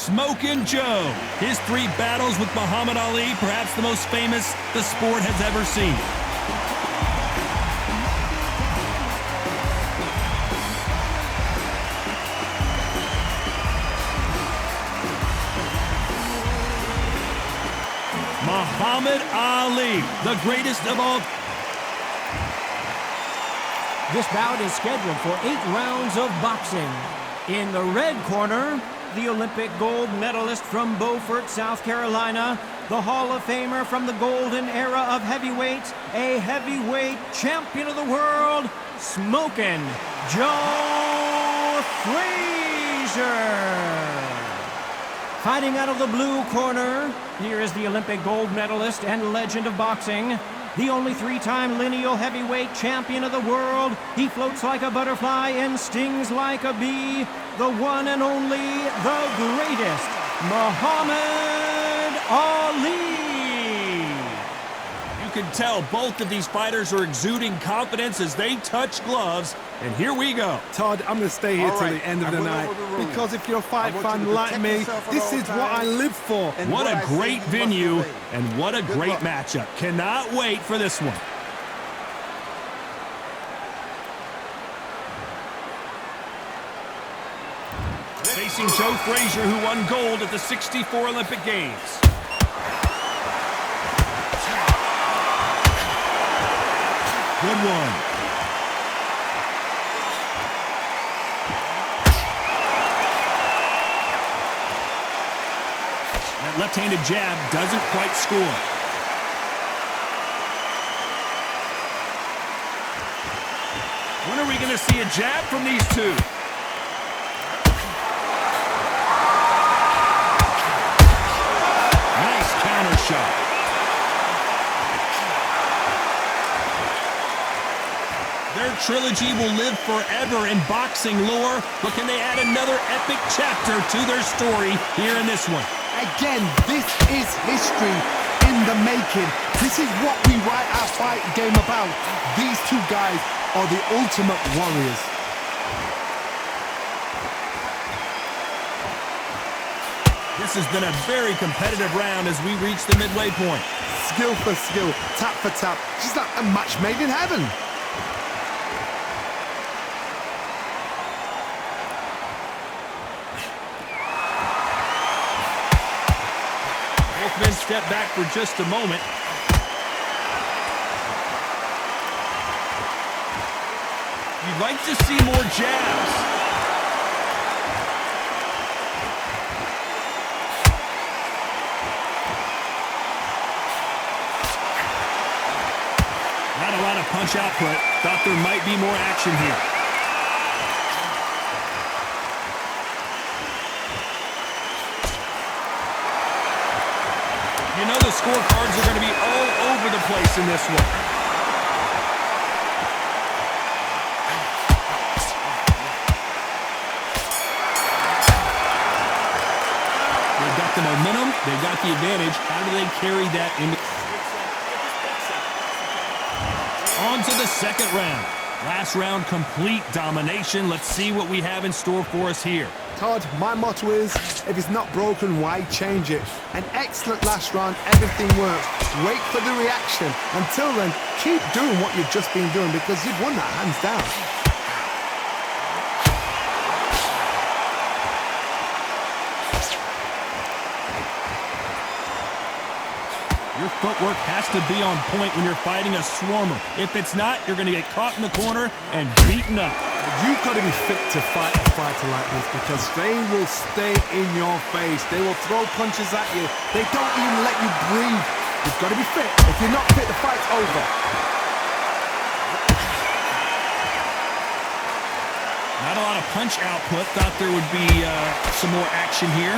Smokin' Joe. His 3 battles with Muhammad Ali, perhaps the most famous the sport has ever seen. Muhammad Ali, the greatest of all. This bout is scheduled for 8 rounds of boxing. In the red corner, the Olympic gold medalist from Beaufort, South Carolina, the Hall of Famer from the golden era of heavyweights, a heavyweight champion of the world, Smokin' Joe Frazier. Fighting out of the blue corner, here is the Olympic gold medalist and legend of boxing, the only 3-time lineal heavyweight champion of the world. He floats like a butterfly and stings like a bee. The one and only, the greatest, Muhammad Ali. You can tell both of these fighters are exuding confidence as they touch gloves. And here we go. Todd, I'm going to stay here till the end of the night, because if you're a fight fan like me, this is what I live for. What a great venue, and what a great matchup. Cannot wait for this one. Facing Joe Frazier, who won gold at the '64 Olympic Games. Good one. That left-handed jab doesn't quite score. When are we going to see a jab from these two? Nice counter shot. Their trilogy will live forever in boxing lore, but can they add another epic chapter to their story here in this one? Again, this is history in the making. This is what we write our fight game about. These 2 guys are the ultimate warriors. This has been a very competitive round as we reach the midway point. Skill for skill, tap for tap, just like a match made in heaven. Both men step back for just a moment. You'd like to see more jabs. Not a lot of punch output. Thought there might be more action here. You know the scorecards are going to be all over the place in this one. They've got the momentum. They've got the advantage. How do they carry that into... On to the second round. Last round, complete domination. Let's see what we have in store for us here. Todd, my motto is, if it's not broken, why change it? An excellent last round, everything works. Wait for the reaction. Until then, keep doing what you've just been doing, because you've won that hands down. Your footwork has to be on point when you're fighting a swarmer. If it's not, you're going to get caught in the corner and beaten up. You've got to be fit to fight a fighter like this, because they will stay in your face. They will throw punches at you. They don't even let you breathe. You've got to be fit. If you're not fit, the fight's over. Not a lot of punch output. Thought there would be some more action here.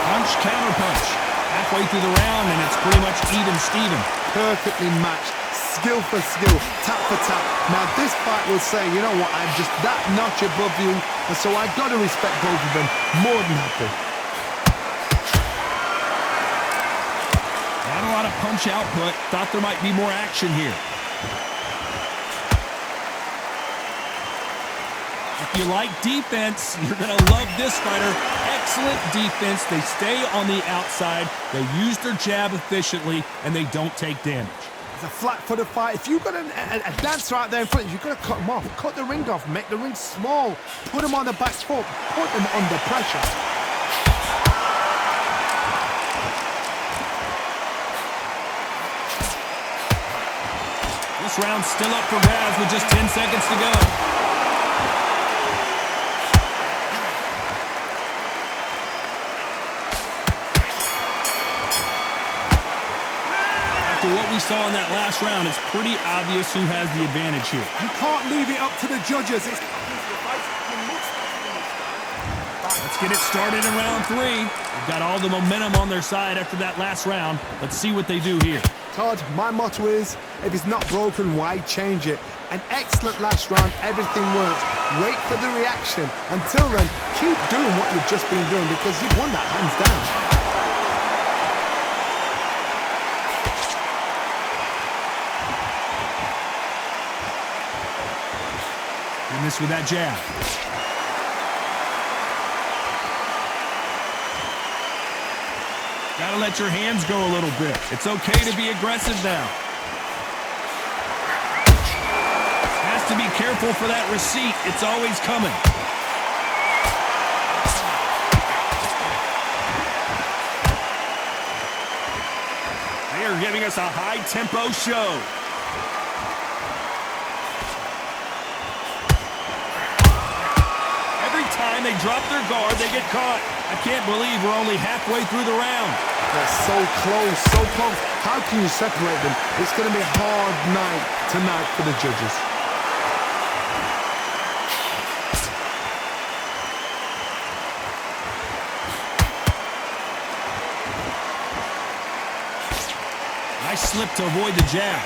Punch, counter punch. Halfway through the round, and it's pretty much even Steven. Perfectly matched, skill for skill, tap for tap. Now this fight will say, you know what, I'm just that notch above you, and so I've got to respect both of them. More than happy. Not a lot of punch output. Thought there might be more action here. If you like defense, you're going to love this fighter. Excellent defense. They stay on the outside. They use their jab efficiently, and they don't take damage. It's a flat-footed fight. If you've got a dancer out there in front, you've got to cut him off. Cut the ring off. Make the ring small. Put him on the back foot. Put him under pressure. This round's still up for grabs with just 10 seconds to go. After what we saw in that last round, it's pretty obvious who has the advantage here. You can't leave it up to the judges. Let's get it started in round 3. They've got all the momentum on their side after that last round. Let's see what they do here. Todd, my motto is, if it's not broken, why change it? An excellent last round, everything works. Wait for the reaction. Until then, keep doing what you've just been doing because you've won that hands down. And this with that jab. Gotta let your hands go a little bit. It's okay to be aggressive now. Has to be careful for that receipt. It's always coming. They are giving us a high-tempo show. Time they drop their guard, they get caught. I can't believe we're only halfway through the round. They're so close, so close. How can you separate them? It's going to be a hard night tonight for the judges. Nice slip to avoid the jab.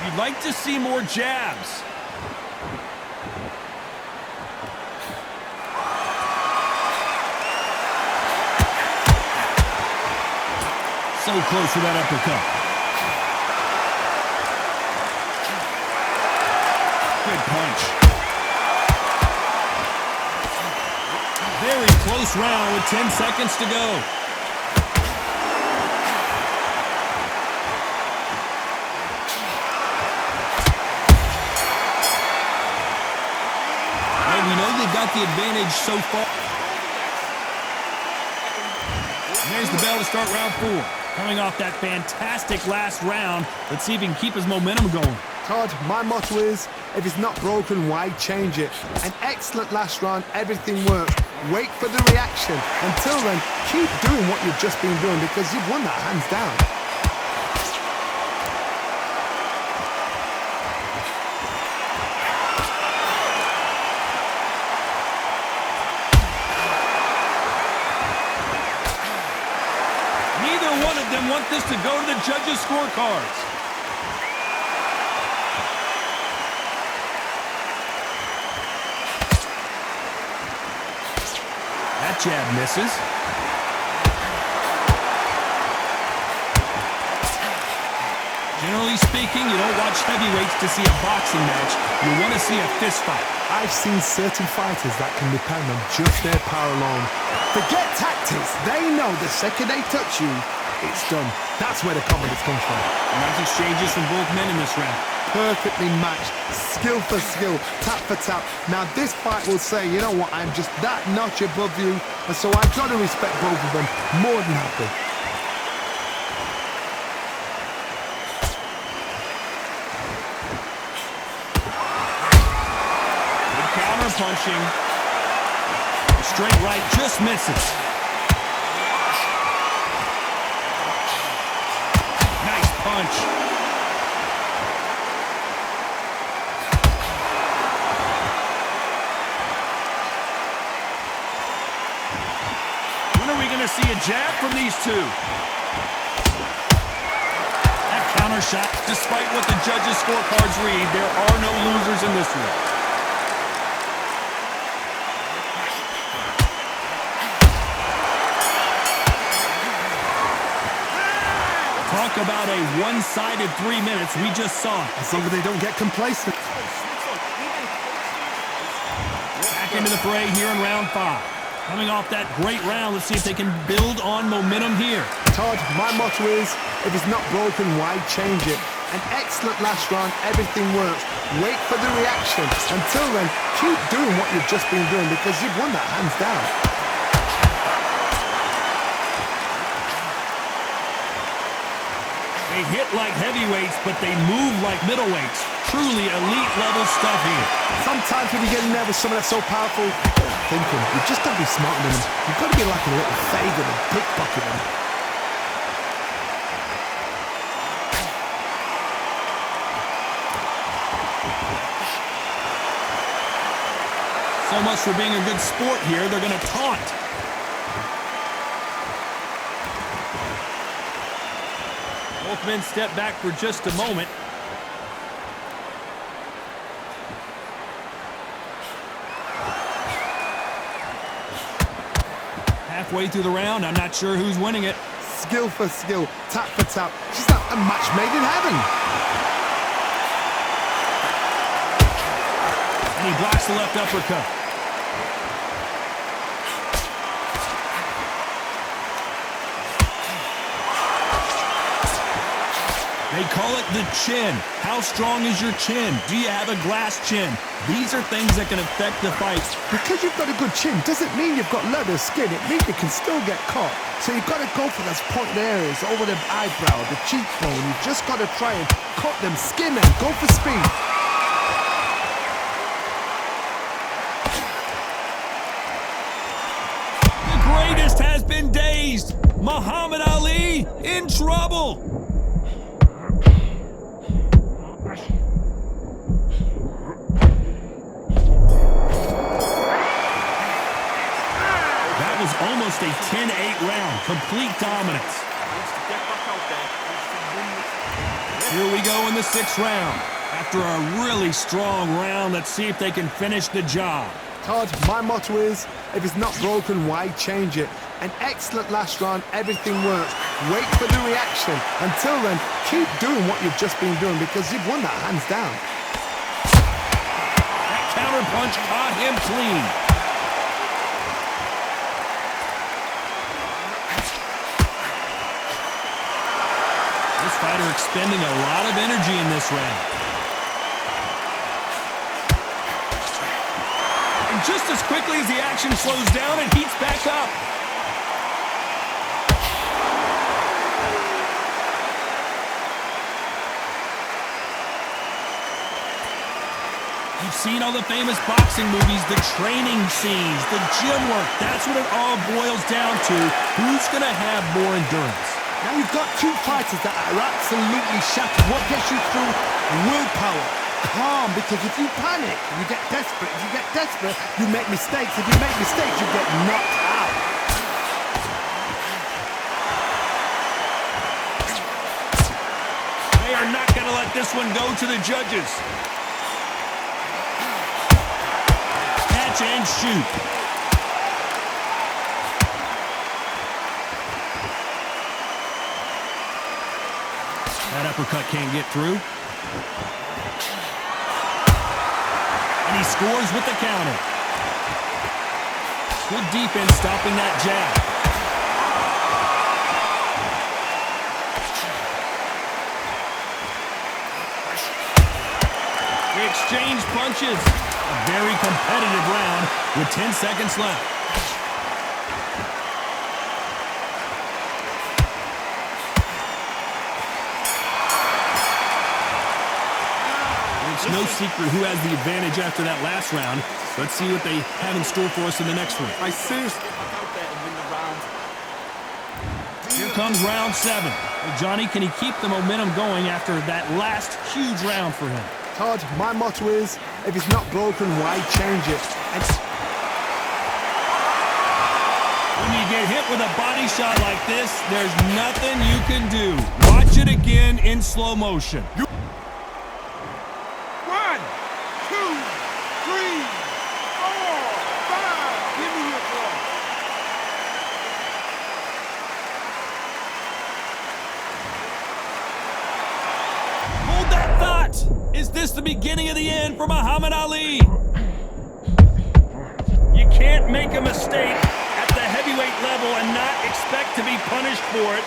You'd like to see more jabs. So close to that uppercut. Good punch. Very close round with 10 seconds to go. Got the advantage so far. And there's the bell to start round 4. Coming off that fantastic last round, let's see if he can keep his momentum going. Todd, my motto is, if it's not broken, why change it? An excellent last round, everything works. Wait for the reaction. Until then, keep doing what you've just been doing because you've won that hands down. One of them want this to go to the judges' scorecards. That jab misses. Generally speaking, you don't watch heavyweights to see a boxing match. You want to see a fist fight. I've seen certain fighters that can depend on just their power alone. Forget tactics. They know the second they touch you, it's done. That's where the confidence comes from. Nice exchanges from both men in this round. Perfectly matched. Skill for skill. Tap for tap. Now this fight will say, you know what, I'm just that notch above you. And so I've got to respect both of them. More than happy. Good counter punching. The straight right just misses. Punch. When are we going to see a jab from these two? That counter shot, despite what the judges' scorecards read, there are no losers in this one. Talk about a one-sided 3 minutes. We just saw it. As long as they don't get complacent. Back into the fray here in round 5. Coming off that great round, let's see if they can build on momentum here. Todd, my motto is, if it's not broken, why change it? An excellent last round, everything works. Wait for the reaction. Until then, keep doing what you've just been doing because you've won that hands down. They hit like heavyweights, but they move like middleweights. Truly elite level stuff here. Sometimes when you get nervous, someone that's so powerful, thinking, you've just got to be smarter than them. You've got to be like a little Frazier and pickpocket them. So much for being a good sport here. They're going to taunt. Both men step back for just a moment. Halfway through the round, I'm not sure who's winning it. Skill for skill, tap for tap. She's like a match made in heaven. And he blocks the left uppercut. They call it the chin. How strong is your chin? Do you have a glass chin? These are things that can affect the fight. Because you've got a good chin doesn't mean you've got leather skin. It means you can still get caught. So you've got to go for those pointed areas over the eyebrow, the cheekbone. You've just got to try and cut them, skin them, go for speed. The greatest has been dazed. Muhammad Ali in trouble. Almost a 10-8 round, complete dominance. Here we go in the 6th round. After a really strong round, let's see if they can finish the job. Todd, my motto is, if it's not broken, why change it? An excellent last round, everything works. Wait for the reaction. Until then, keep doing what you've just been doing because you've won that hands down. That counter punch caught him clean. Fighter expending a lot of energy in this round. And just as quickly as the action slows down, it heats back up. You've seen all the famous boxing movies, the training scenes, the gym work. That's what it all boils down to. Who's going to have more endurance? Now you've got two fighters that are absolutely shattered. What gets you through? Willpower. Calm, because if you panic, you get desperate. If you get desperate, you make mistakes. If you make mistakes, you get knocked out. They are not going to let this one go to the judges. Catch and shoot. That uppercut can't get through. And he scores with the counter. Good defense stopping that jab. They exchange punches. A very competitive round with 10 seconds left. It's no secret who has the advantage after that last round. Let's see what they have in store for us in the next one. I seriously... Here comes round 7. Well, Johnny, can he keep the momentum going after that last huge round for him? Todd, my motto is, if it's not broken, why change it? When you get hit with a body shot like this, there's nothing you can do. Watch it again in slow motion. 1, 2, 3, 4, 5. Give me your applause. it? Is this the beginning of the end for Muhammad Ali? You can't make a mistake at the heavyweight level and not expect to be punished for it.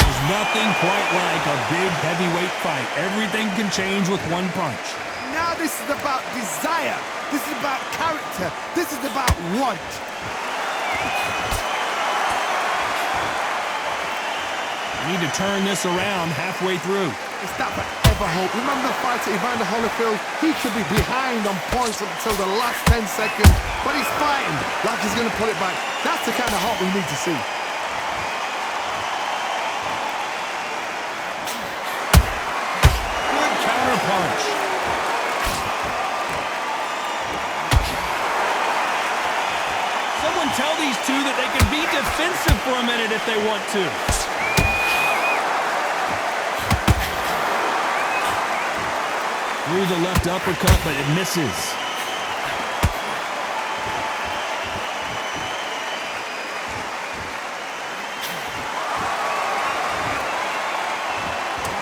There's nothing quite like a big heavyweight fight. Everything can change with one punch. Now this is about desire. This is about character. This is about want. You need to turn this around halfway through. It's that forever hope. Remember the fight at Evander Holyfield? He could be behind on points until the last 10 seconds, but he's fighting like he's going to put it back. That's the kind of hope we need to see. Good counter punch. Someone tell these two that they can be defensive for a minute if they want to. Through the left uppercut, but it misses.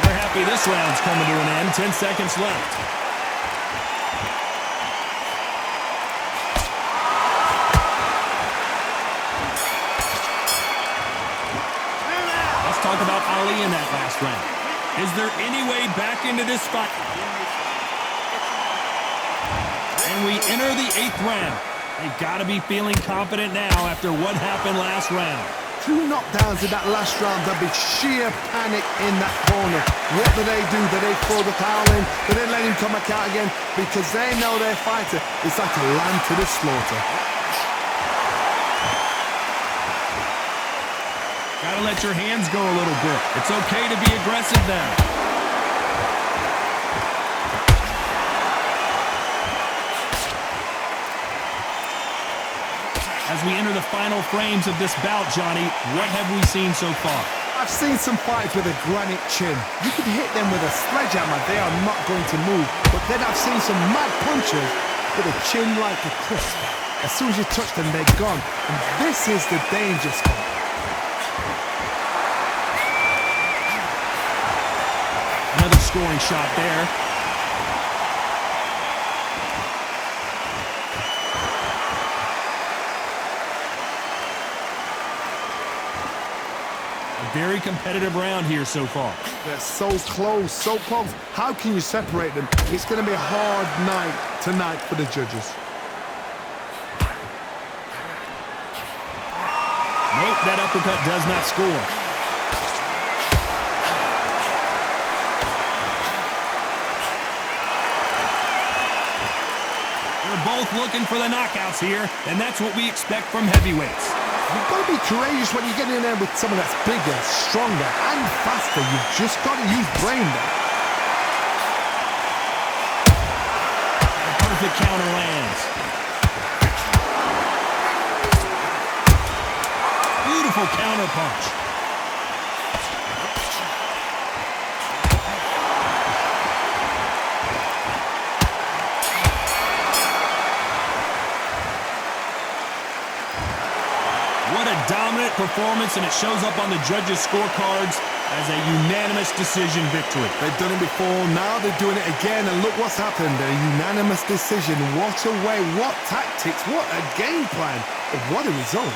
They're happy this round's coming to an end. 10 seconds left. Let's talk about Ali in that last round. Is there any way back into this fight? And we enter the 8th round. They've got to be feeling confident now after what happened last round. 2 knockdowns in that last round. There'll be sheer panic in that corner. What do? Do they throw the towel in? Do they let him come back out again? Because they know their fighter is like a lamb to the slaughter. Gotta let your hands go a little bit. It's okay to be aggressive now. As we enter the final frames of this bout, Johnny, what have we seen so far? I've seen some fights with a granite chin. You can hit them with a sledgehammer, they are not going to move. But then I've seen some mad punchers with a chin like a crisp. As soon as you touch them, they're gone. And this is the danger spot. Another scoring shot there. Very competitive round here so far. They're so close, so close. How can you separate them? It's going to be a hard night tonight for the judges. Nope, that uppercut does not score. They're both looking for the knockouts here, and that's what we expect from heavyweights. You've got to be courageous when you get in there with someone that's bigger, stronger, and faster. You've just got to use brain there. A perfect counter lands. Beautiful counter punch. What a dominant performance, and it shows up on the judges' scorecards as a unanimous decision victory. They've done it before, now they're doing it again, and look what's happened. A unanimous decision. What a way, what tactics, what a game plan, and what a result.